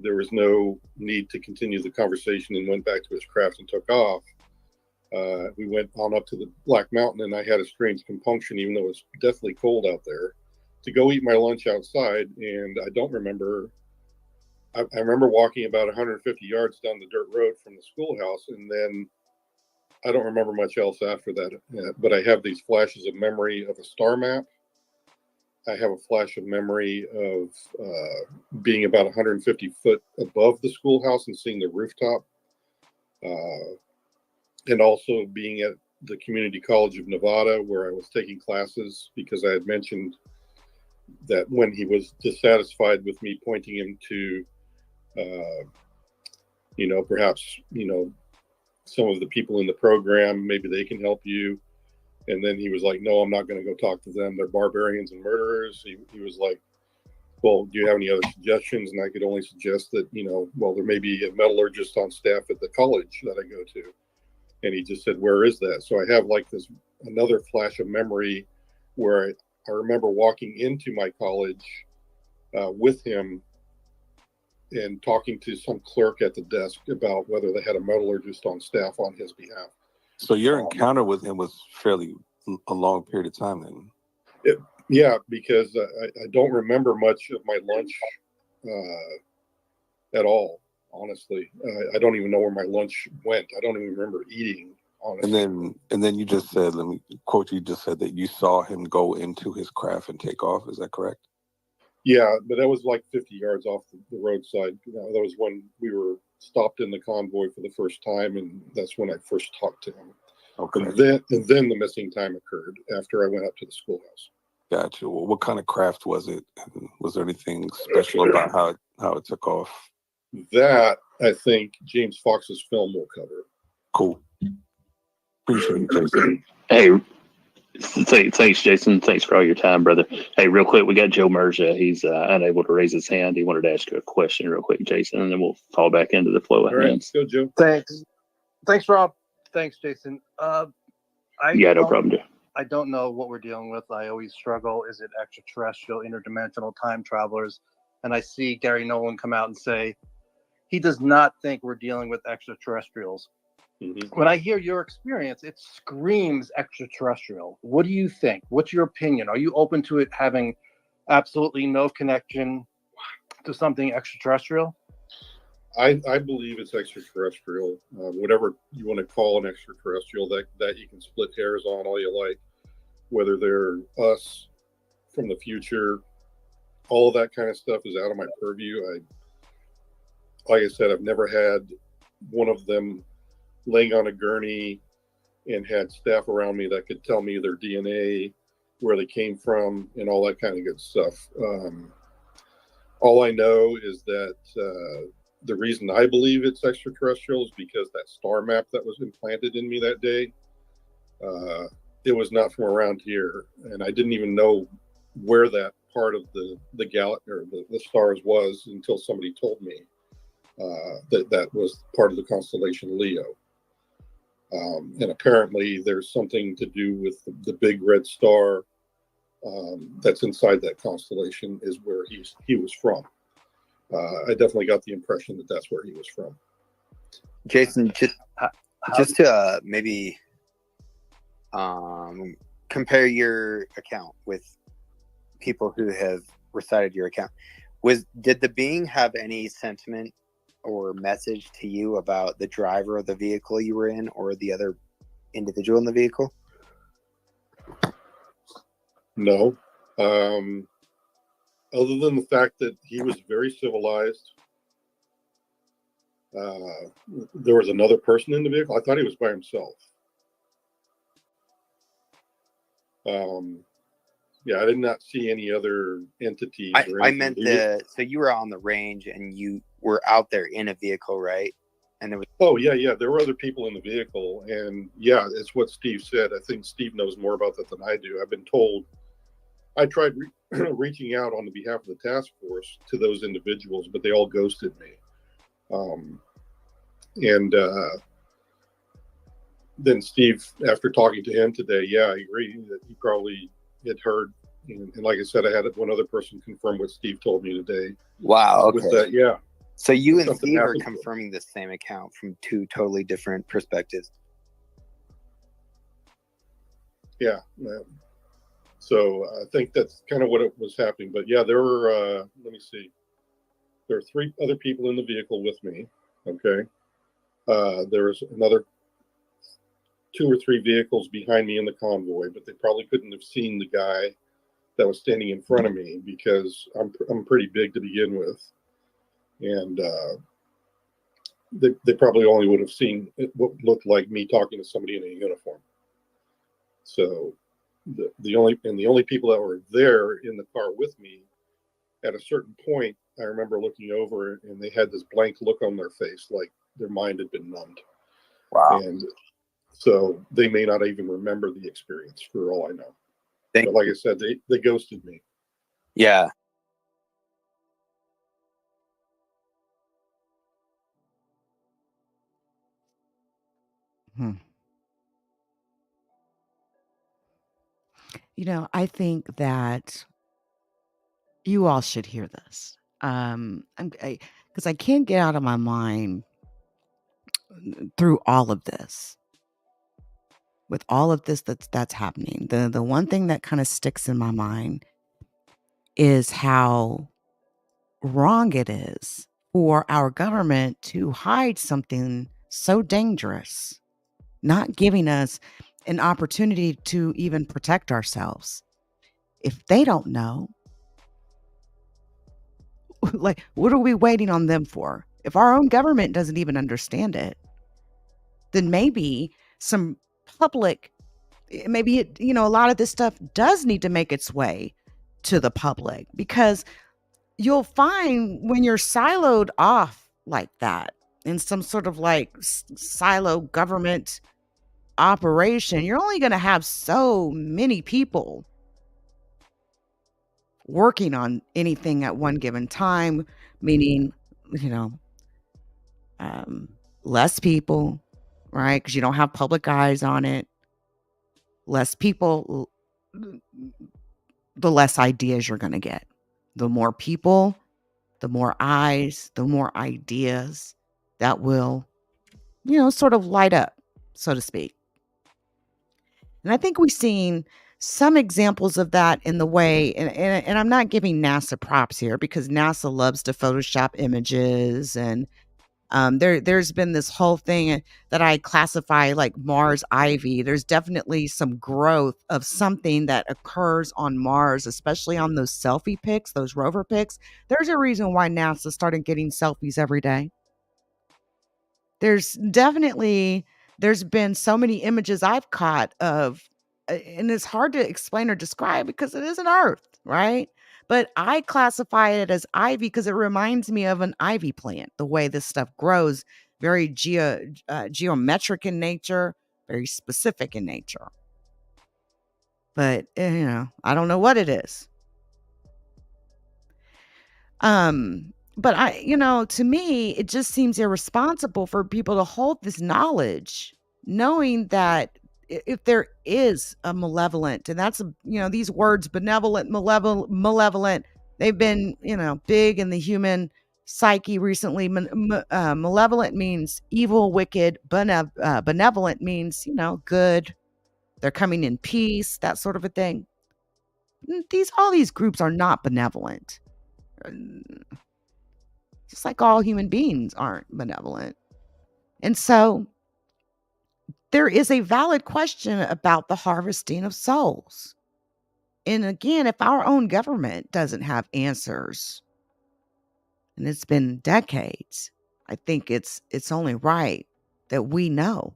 there was no need to continue the conversation and went back to his craft and took off. We went on up to the Black Mountain, and I had a strange compunction, even though it was deathly cold out there, to go eat my lunch outside. And I don't remember. I remember walking about 150 yards down the dirt road from the schoolhouse, and then I don't remember much else after that. But I have these flashes of memory of a star map. I have a flash of memory of being about 150 foot above the schoolhouse and seeing the rooftop. And also being at the Community College of Nevada, where I was taking classes, because I had mentioned that when he was dissatisfied with me pointing him to, perhaps, some of the people in the program, maybe they can help you. And then he was like, no, I'm not going to go talk to them. They're barbarians and murderers. He was like, well, do you have any other suggestions? And I could only suggest that, there may be a metallurgist on staff at the college that I go to. And he just said, where is that? So I have like another flash of memory where I remember walking into my college with him and talking to some clerk at the desk about whether they had a metallurgist on staff on his behalf. So your encounter with him was fairly a long period of time then? Yeah, because I don't remember much of my lunch at all, honestly. I don't even know where my lunch went. I don't even remember eating, honestly. And then you just said, let me quote, you just said that you saw him go into his craft and take off. Is that correct? Yeah, but that was like 50 yards off the roadside. That was when we were stopped in the convoy for the first time, and that's when I first talked to him. Okay. And then the missing time occurred after I went up to the schoolhouse. Gotcha. Well, what kind of craft was it? And was there anything special about how it took off? That, I think, James Fox's film will cover. Cool. Appreciate it, Jason. Hey, thanks, Jason. Thanks for all your time, brother. Hey, real quick, we got Joe Mercia. He's unable to raise his hand. He wanted to ask you a question real quick, Jason, and then we'll fall back into the flow of hands. Go, Joe. Thanks, Rob. Thanks, Jason. No problem, Joe. I don't know what we're dealing with. I always struggle. Is it extraterrestrial, interdimensional, time travelers? And I see Gary Nolan come out and say he does not think we're dealing with extraterrestrials. Mm-hmm. When I hear your experience, it screams extraterrestrial. What do you think? What's your opinion? Are you open to it having absolutely no connection to something extraterrestrial? I believe it's extraterrestrial. Whatever you want to call an extraterrestrial, that you can split hairs on all you like. Whether they're us from the future, all of that kind of stuff is out of my purview. Like I said, I've never had one of them laying on a gurney and had staff around me that could tell me their DNA, where they came from, and all that kind of good stuff. All I know is that the reason I believe it's extraterrestrial is because that star map that was implanted in me that day, it was not from around here. And I didn't even know where that part of the galaxy or the stars was until somebody told me that was part of the constellation Leo. And apparently there's something to do with the big red star that's inside that constellation is where he was from. I definitely got the impression that that's where he was from. Jason, just to maybe compare your account with people who have recited your account, did the being have any sentiment or message to you about the driver of the vehicle you were in or the other individual in the vehicle? No. Other than the fact that he was very civilized. There was another person in the vehicle. I thought he was by himself. Yeah, I did not see any other entities. I meant so you were on the range and you were out there in a vehicle, right? And there was. Oh yeah. There were other people in the vehicle, and yeah, it's what Steve said. I think Steve knows more about that than I do. I've been told. I tried reaching out on the behalf of the task force to those individuals, but they all ghosted me. Then Steve, after talking to him today, yeah, I agree that he probably had heard. And like I said, I had one other person confirm what Steve told me today. Wow. Okay. With that, yeah. So you and Something Steve are happened. confirming the same account from two totally different perspectives. Yeah. So I think that's kind of what it was happening. But yeah, there were, let me see. There were 3 other people in the vehicle with me. Okay. There was another 2 or 3 vehicles behind me in the convoy, but they probably couldn't have seen the guy that was standing in front of me because I'm pretty big to begin with. And they probably only would have seen what looked like me talking to somebody in a uniform. So the only people that were there in the car with me, at a certain point, I remember looking over and they had this blank look on their face, like their mind had been numbed. Wow. And so they may not even remember the experience, for all I know. Thank But like I said, they ghosted me. Yeah. I think that you all should hear this. Because I can't get out of my mind through all of this. With all of this that's happening, the one thing that kind of sticks in my mind is how wrong it is for our government to hide something so dangerous, not giving us an opportunity to even protect ourselves. If they don't know, like, what are we waiting on them for? If our own government doesn't even understand it, then maybe some public, a lot of this stuff does need to make its way to the public, because you'll find when you're siloed off like that in some sort of like silo government operation, you're only going to have so many people working on anything at one given time, meaning, you know, less people, right? Because you don't have public eyes on it. Less people, the less ideas you're going to get. The more people, the more eyes, the more ideas that will, sort of light up, so to speak. And I think we've seen some examples of that in the way, and I'm not giving NASA props here, because NASA loves to Photoshop images, and there's been this whole thing that I classify like Mars ivy. There's definitely some growth of something that occurs on Mars, especially on those selfie pics, those rover pics. There's a reason why NASA started getting selfies every day. There's been so many images I've caught of, and it's hard to explain or describe because it isn't Earth, right? But I classify it as ivy because it reminds me of an ivy plant, the way this stuff grows, very geometric in nature, very specific in nature. But, I don't know what it is. But to me, it just seems irresponsible for people to hold this knowledge, knowing that if there is a malevolent, and that's, these words, benevolent, malevolent, they've been, big in the human psyche recently. Malevolent means evil, wicked. Benevolent means, good. They're coming in peace, that sort of a thing. All these groups are not benevolent. Just like all human beings aren't benevolent. And so there is a valid question about the harvesting of souls. And again, if our own government doesn't have answers, and it's been decades, I think it's only right that we know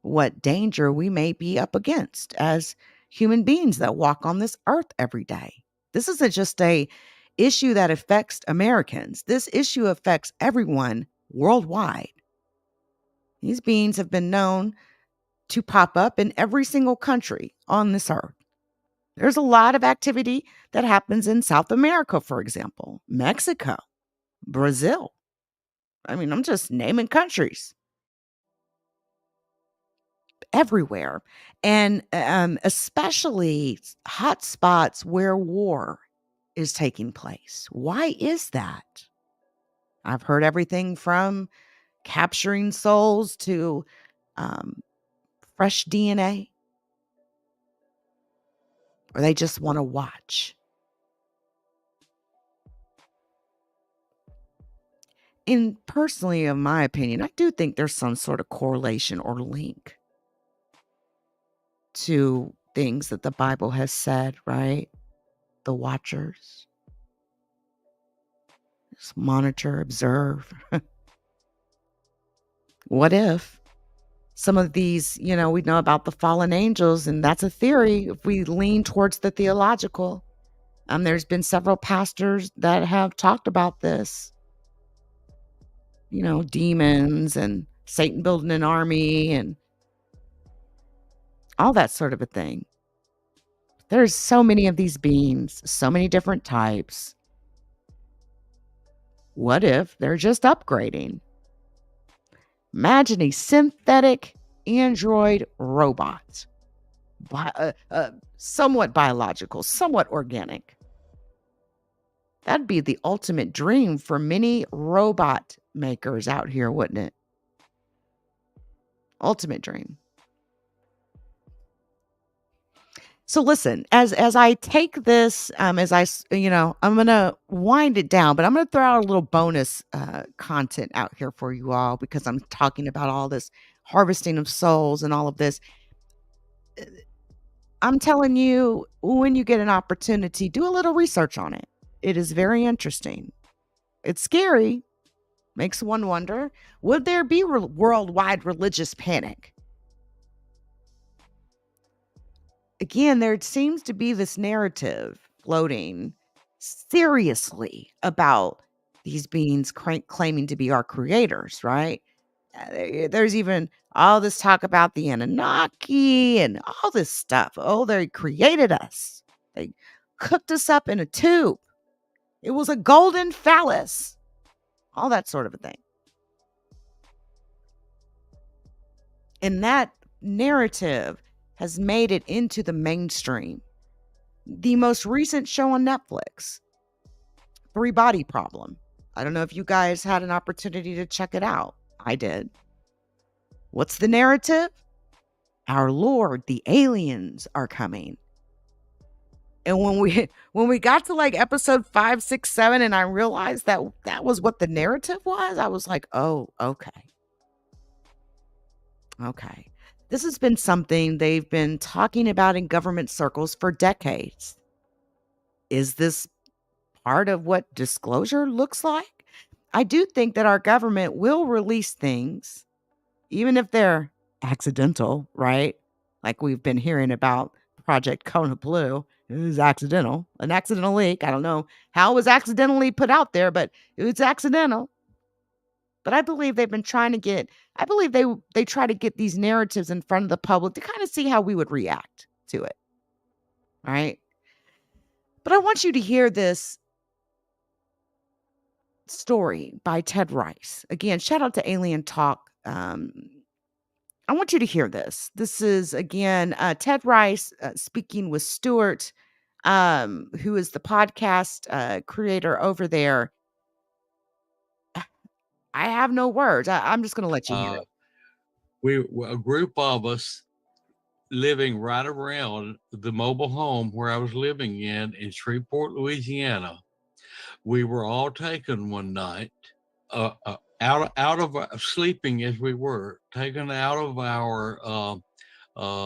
what danger we may be up against as human beings that walk on this earth every day. This isn't just a issue that affects Americans. This issue affects everyone worldwide. These beings have been known to pop up in every single country on this earth. There's a lot of activity that happens in South America, for example, Mexico, Brazil. I mean, I'm just naming countries. Everywhere. And especially hot spots where war is taking place. Why is that? I've heard everything from capturing souls to fresh DNA, or they just want to watch. And personally, in my opinion, I do think there's some sort of correlation or link to things that the Bible has said, right? The watchers. Just monitor, observe. What if some of these, we know about the fallen angels, and that's a theory if we lean towards the theological. There's been several pastors that have talked about this. Demons and Satan building an army and all that sort of a thing. There's so many of these beings, so many different types. What if they're just upgrading? Imagine a synthetic android robot, somewhat biological, somewhat organic. That'd be the ultimate dream for many robot makers out here, wouldn't it? Ultimate dream. So listen, as I take this, I'm going to wind it down, but I'm going to throw out a little bonus content out here for you all, because I'm talking about all this harvesting of souls and all of this. I'm telling you, when you get an opportunity, do a little research on it. It is very interesting. It's scary. Makes one wonder, would there be worldwide religious panic? Again, there seems to be this narrative floating seriously about these beings claiming to be our creators, right? There's even all this talk about the Anunnaki and all this stuff. Oh, they created us. They cooked us up in a tube. It was a golden phallus. All that sort of a thing. And that narrative has made it into the mainstream. The most recent show on Netflix, Three Body Problem. I don't know if you guys had an opportunity to check it out. I did. What's the narrative? Our Lord, the aliens are coming. And when we got to like episode 5, 6, 7, and I realized that was what the narrative was, I was like, oh, okay. Okay. This has been something they've been talking about in government circles for decades. Is this part of what disclosure looks like? I do think that our government will release things, even if they're accidental, right? Like we've been hearing about Project Kona Blue. It was accidental, an accidental leak. I don't know how it was accidentally put out there, but it was accidental. But I believe they've been trying to they try to get these narratives in front of the public to kind of see how we would react to it. Right? But I want you to hear this story by Ted Rice. Again, shout out to Alien Talk. I want you to hear this. This is, again, Ted Rice speaking with Stuart, who is the podcast creator over there. I have no words. I'm just going to let you hear it. We were a group of us living right around the mobile home where I was living in Shreveport, Louisiana. We were all taken one night, out of sleeping as we were, taken out of our